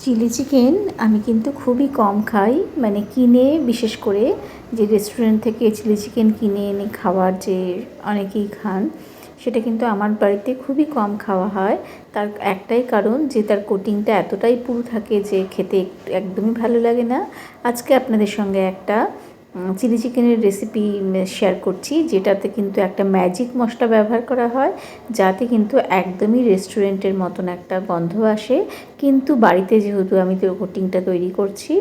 Chilli chicken আমি কিন্তু খুবই কম খাই, মানে কিনে, বিশেষ করে যে রেস্টুরেন্ট থেকে চিলি চিকেন কিনে এনে খাওয়ার যে অনেকেই খান, সেটা কিন্তু আমার বাড়িতে খুবই কম খাওয়া হয়। তার একটাই কারণ যে তার কোটিংটা এতটাই পুরু থাকে যে খেতে একদমই ভালো লাগে না। আজকে আপনাদের সঙ্গে একটা চিলি চিকেনের রেসিপি শেয়ার করছি, যেটাতে কিন্তু একটা ম্যাজিক মশলা ব্যবহার করা হয়, যাতে কিন্তু একদমই রেস্টুরেন্টের মতন একটা গন্ধ আসে। কিন্তু বাড়িতে যেহেতু আমি তো কোটিংটা তৈরি করছি,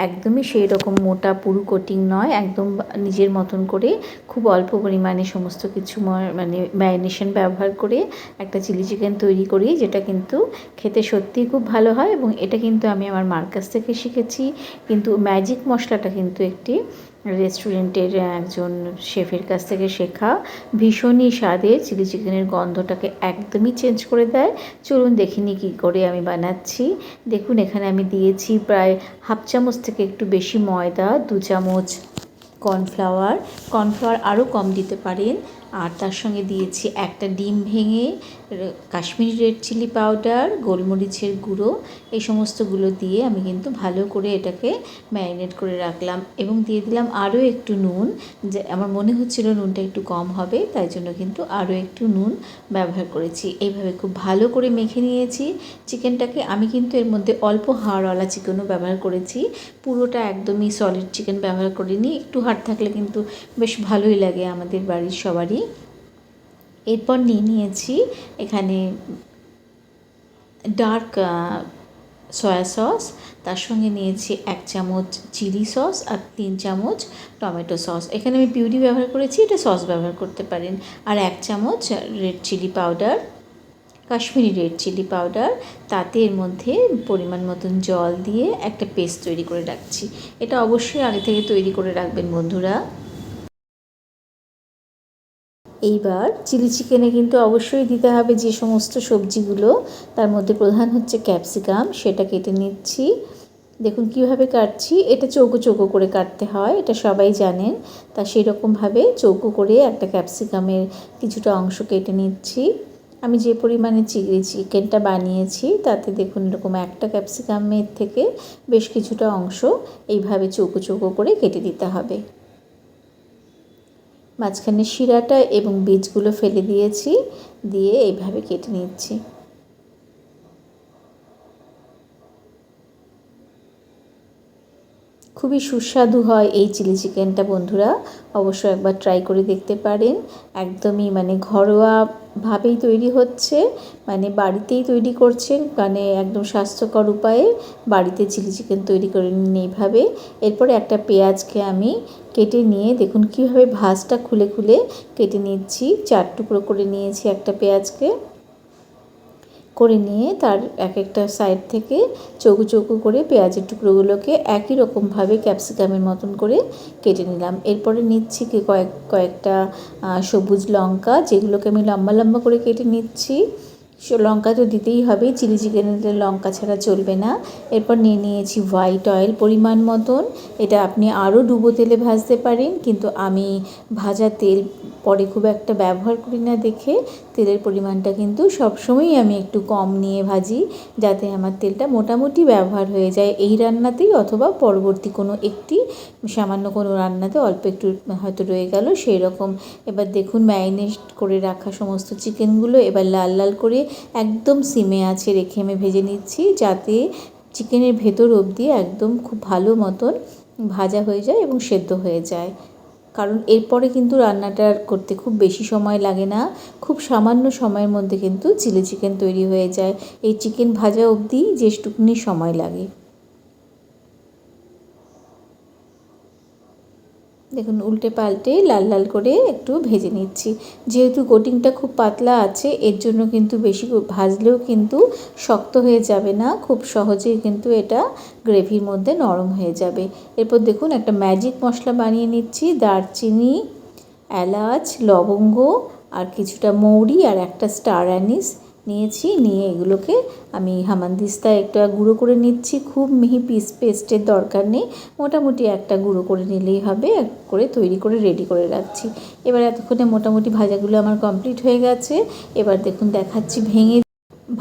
একদমই সেই রকম মোটা পুরু কোটিং নয়, একদম নিজের মতন করে খুব অল্প পরিমাণে সমস্ত কিছু মানে ম্যারিনেশন ব্যবহার করে একটা চিলি চিকেন তৈরি করি, যেটা কিন্তু খেতে সত্যিই খুব ভালো হয়। এবং এটা কিন্তু আমি আমার মার কাছ থেকে শিখেছি। কিন্তু ম্যাজিক মশলাটা কিন্তু একটি রেস্টুরেন্টের একজন শেফের কাছ থেকে শেখা। ভীষণই স্বাদের, চিলি চিকেনের গন্ধটাকে একদমই চেঞ্জ করে দেয়। চলুন দেখিনি কী করে আমি বানাচ্ছি। দেখুন, এখানে আমি দিয়েছি প্রায় হাফ চামচ থেকে একটু বেশি ময়দা, 2 চামচ কর্নফ্লাওয়ার আরও কম দিতে পারেন। আর তার সঙ্গে দিয়েছি একটা ডিম ভেঙে, কাশ্মীরি রেড চিলি পাউডার, গোলমরিচের গুঁড়ো, এই সমস্তগুলো দিয়ে আমি কিন্তু ভালো করে এটাকে ম্যারিনেট করে রাখলাম। এবং দিয়ে দিলাম আরও একটু নুন, যে আমার মনে হচ্ছিল নুনটা একটু কম হবে, তাই জন্য কিন্তু আরও একটু নুন ব্যবহার করেছি। এইভাবে খুব ভালো করে মেখে নিয়েছি চিকেনটাকে। আমি কিন্তু এর মধ্যে অল্প হাড়ওয়ালা চিকেনও ব্যবহার করেছি, পুরোটা একদমই সলিড চিকেন ব্যবহার করিনি। একটু হাড় থাকলে কিন্তু বেশ ভালোই লাগে আমাদের বাড়ির সবারই। এরপর নিয়েছি এখানে ডার্ক সয়া সস, তার সঙ্গে নিয়েছি 1 চামচ চিলি সস আর 3 চামচ টমেটো সস। এখানে আমি পিউরি ব্যবহার করেছি, এটা সস ব্যবহার করতে পারেন। আর 1 চামচ red chilli powder, Kashmiri red chilli powder. তাতে এর মধ্যে পরিমাণ মতন জল দিয়ে একটা পেস্ট তৈরি করে রাখছি। এটা অবশ্যই আগে থেকে তৈরি করে রাখবেন বন্ধুরা। এইবার চিলি চিকেনে কিন্তু অবশ্যই দিতে হবে যে সমস্ত সবজিগুলো, তার মধ্যে প্রধান হচ্ছে ক্যাপসিকাম, সেটা কেটে নিচ্ছি। দেখুন কীভাবে কাটছি, এটা চৌকো চৌকো করে কাটতে হয়, এটা সবাই জানেন। তা সেই রকমভাবে চৌকো করে একটা ক্যাপসিকামের কিছুটা অংশ কেটে নিচ্ছি। আমি যে পরিমাণে চিকেনটা বানিয়েছি, তাতে দেখুন এরকম একটা ক্যাপসিকামের থেকে বেশ কিছুটা অংশ এইভাবে চৌকো চৌকো করে কেটে দিতে হবে। মাঝখানে শিরাটা এবং বীজগুলো ফেলে দিয়েছি, দিয়ে এইভাবে কেটে নিচ্ছি। খুবই সুস্বাদু হয় এই চিলি চিকেনটা বন্ধুরা, অবশ্যই একবার ট্রাই করে দেখতে পারেন। একদমই মানে ঘরোয়াভাবেই তৈরি হচ্ছে, মানে বাড়িতেই তৈরি করছেন, মানে একদম স্বাস্থ্যকর উপায়ে বাড়িতে চিলি চিকেন তৈরি করে নিন এইভাবে। এরপরে একটা পেঁয়াজকে আমি কেটে নিয়ে, দেখুন কীভাবে ভাঁজটা খুলে খুলে কেটে নিচ্ছি। 4 টুকরো করে নিয়েছি একটা পেঁয়াজকে, করে নিয়ে তার এক একটা সাইড থেকে চৌকো চৌকো করে পেঁয়াজের টুকরোগুলোকে একই রকমভাবে ক্যাপসিকামের মতন করে কেটে নিলাম। এরপরে নিচ্ছি কয়েকটা সবুজ লঙ্কা, যেগুলোকে আমি লম্বা লম্বা করে কেটে নিচ্ছি। লঙ্কা তো দিতেই হবে, চিলি চিকেনে লঙ্কা ছাড়া চলবে না। এরপর নিয়েছি হোয়াইট অয়েল পরিমাণ মতন। এটা আপনি আরও ডুবো তেলে ভাজতে পারেন, কিন্তু আমি ভাজা তেল পরে খুব একটা ব্যবহার করি না দেখে তেলের পরিমাণটা কিন্তু সবসময়ই আমি একটু কম নিয়ে ভাজি, যাতে আমার তেলটা মোটামুটি ব্যবহার হয়ে যায় এই রান্নাতেই, অথবা পরবর্তী কোনো একটি সামান্য কোনো রান্নাতে অল্প একটু হয়তো রয়ে গেল সেই রকম। এবার দেখুন ম্যারিনেট করে রাখা সমস্ত চিকেনগুলো এবার লাল লাল করে একদম সিমে আঁচে রেখে আমি ভেজে নিচ্ছি, যাতে চিকেনের ভেতর অবধি একদম খুব ভালো মতন ভাজা হয়ে যায় এবং সেদ্ধ হয়ে যায়। কারণ এরপরে কিন্তু রান্নাটা করতে খুব বেশি সময় লাগে না, খুব সামান্য সময়ের মধ্যে কিন্তু চিলি চিকেন তৈরি হয়ে যায়, এই চিকেন ভাজা অবধি যেটুকুনি সময় লাগে। দেখুন উল্টে পাল্টে লাল লাল করে একটু ভেজে নিচ্ছি। যেহেতু কোটিংটা খুব পাতলা আছে, এর জন্য কিন্তু বেশি ভাজলেও কিন্তু শক্ত হয়ে যাবে না, খুব সহজেই কিন্তু এটা গ্রেভির মধ্যে নরম হয়ে যাবে। এরপর দেখুন একটা ম্যাজিক মশলা বানিয়ে নিচ্ছি, দারচিনি, এলাচ, লবঙ্গ আর কিছুটা মৌরি আর একটা স্টার অ্যানিস নিয়েছি। নিয়ে এগুলোকে আমি হামানদিস্তায় একটা গুঁড়ো করে নিচ্ছি। খুব মিহি পেস্টের দরকার নেই, মোটামুটি একটা গুঁড়ো করে নিলেই হবে। করে তৈরি করে রেডি করে রাখছি। এবার এতক্ষণে মোটামুটি ভাজাগুলো আমার কমপ্লিট হয়ে গেছে। এবার দেখুন দেখাচ্ছি ভেঙে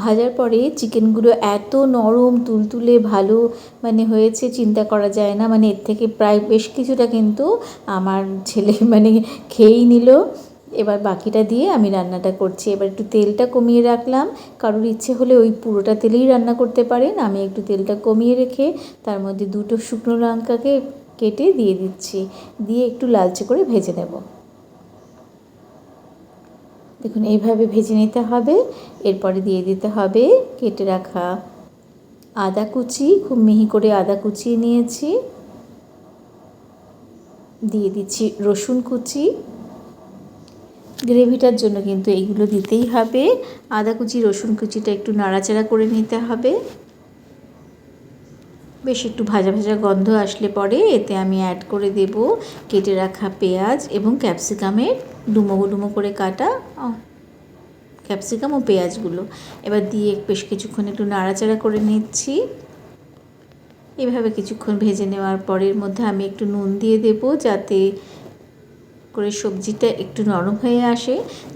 ভাজার পরে চিকেনগুলো এত নরম তুলতুলে ভালো মানে হয়েছে চিন্তা করা যায় না। মানে এর থেকে প্রায় বেশ কিছুটা কিন্তু আমার ছেলে মানে খেয়েই নিল। এবার বাকিটা দিয়ে আমি রান্নাটা করছি। এবার একটু তেলটা কমিয়ে রাখলাম, কারোর ইচ্ছে হলে ওই পুরোটা তেলেই রান্না করতে পারেন। আমি একটু তেলটা কমিয়ে রেখে তার মধ্যে 2টো শুকনো লঙ্কাকে কেটে দিয়ে দিচ্ছি, দিয়ে একটু লালচে করে ভেজে নেব। দেখুন এইভাবে ভেজে নিতে হবে। এরপরে দিয়ে দিতে হবে কেটে রাখা আদা কুচি, খুব মিহি করে আদা কুচিয়ে নিয়েছি। দিয়ে দিচ্ছি রসুন কুচি। গ্রেভিটার জন্য কিন্তু এইগুলো দিতেই হবে। আদা কুচি রসুন কুচিটা একটু নাড়াচাড়া করে নিতে হবে। বেশ একটু ভাজা ভাজা গন্ধ আসলে পরে এতে আমি অ্যাড করে দেব কেটে রাখা পেঁয়াজ এবং ক্যাপসিকামের ডুমো ডুমো করে কাটা ক্যাপসিকাম ও পেঁয়াজগুলো। এবার দিয়ে বেশ কিছুক্ষণ একটু নাড়াচাড়া করে নিচ্ছি। এভাবে কিছুক্ষণ ভেজে নেওয়ার পরের মধ্যে আমি একটু নুন দিয়ে দেব, যাতে করে সবজিটা একটু নরম হয়ে আসে।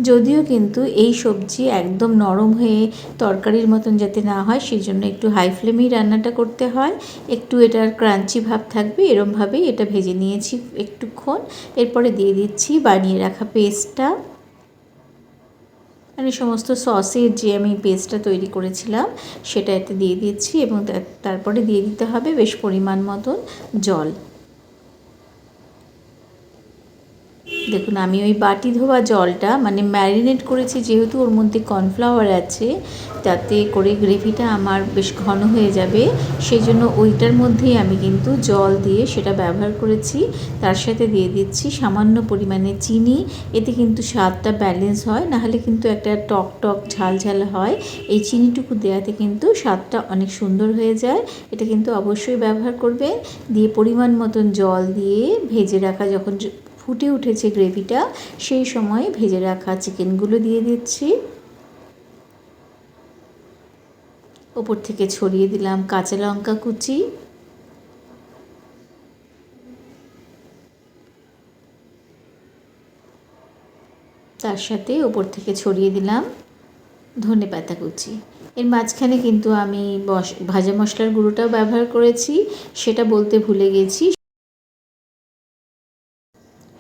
যদিও কিন্তু এই সবজি একদম নরম হয়ে তরকারির মতন যাতে না হয়, সেই জন্য একটু হাই ফ্লেমেই রান্নাটা করতে হয়। একটু এটার ক্রাঞ্চি ভাব থাকবে, এরমভাবেই এটা ভেজে নিয়েছি একটুক্ষণ। এরপরে দিয়ে দিচ্ছি বানিয়ে রাখা পেস্টটা, মানে সমস্ত সসের যে আমি পেস্টটা তৈরি করেছিলাম সেটা এতে দিয়ে দিচ্ছি এবং তারপরে দিয়ে দিতে হবে বেশ পরিমাণ মতন জল। দেখুন আমি ওই বাটি ধোয়া জলটা মানে ম্যারিনেট করেছি, যেহেতু ওর মধ্যে কর্নফ্লাওয়ার আছে, তাতে করে গ্রেভিটা আমার বেশ ঘন হয়ে যাবে, সেই জন্য ওইটার মধ্যেই আমি কিন্তু জল দিয়ে সেটা ব্যবহার করেছি। তার সাথে দিয়ে দিচ্ছি সামান্য পরিমাণে চিনি, এতে কিন্তু স্বাদটা ব্যালেন্স হয়, নাহলে কিন্তু একটা টক টক ঝাল ঝাল হয়। এই চিনিটুকু দেওয়াতে কিন্তু স্বাদটা অনেক সুন্দর হয়ে যায়। এটা কিন্তু অবশ্যই ব্যবহার করবেন। দিয়ে পরিমাণ মতন জল দিয়ে ভেজে রাখা যখন ফুটে উঠেছে গ্রেভিটা, সেই সময় ভেজে রাখা চিকেনগুলো দিয়ে দিচ্ছি। ওপর থেকে ছড়িয়ে দিলাম কাঁচা লঙ্কা কুচি। তার সাথে ওপর থেকে ছড়িয়ে দিলাম ধনেপাতা কুচি। এর মাঝখানে কিন্তু আমি ভাজা মশলার গুঁড়োটাও ব্যবহার করেছি, সেটা বলতে ভুলে গেছি।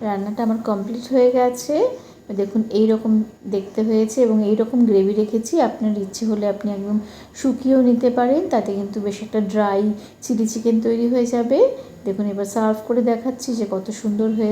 রান্নাটা আমার কমপ্লিট হয়ে গেছে। দেখুন এই রকম দেখতে হয়েছে এবং এই রকম গ্রেভি রেখেছি। আপনার ইচ্ছে হলে আপনি একদম শুকিয়েও নিতে পারেন, তাতে কিন্তু বেশ একটা ড্রাই চিলি চিকেন তৈরি হয়ে যাবে। দেখুন এবার সার্ভ করে দেখাচ্ছি যে কত সুন্দর হয়ে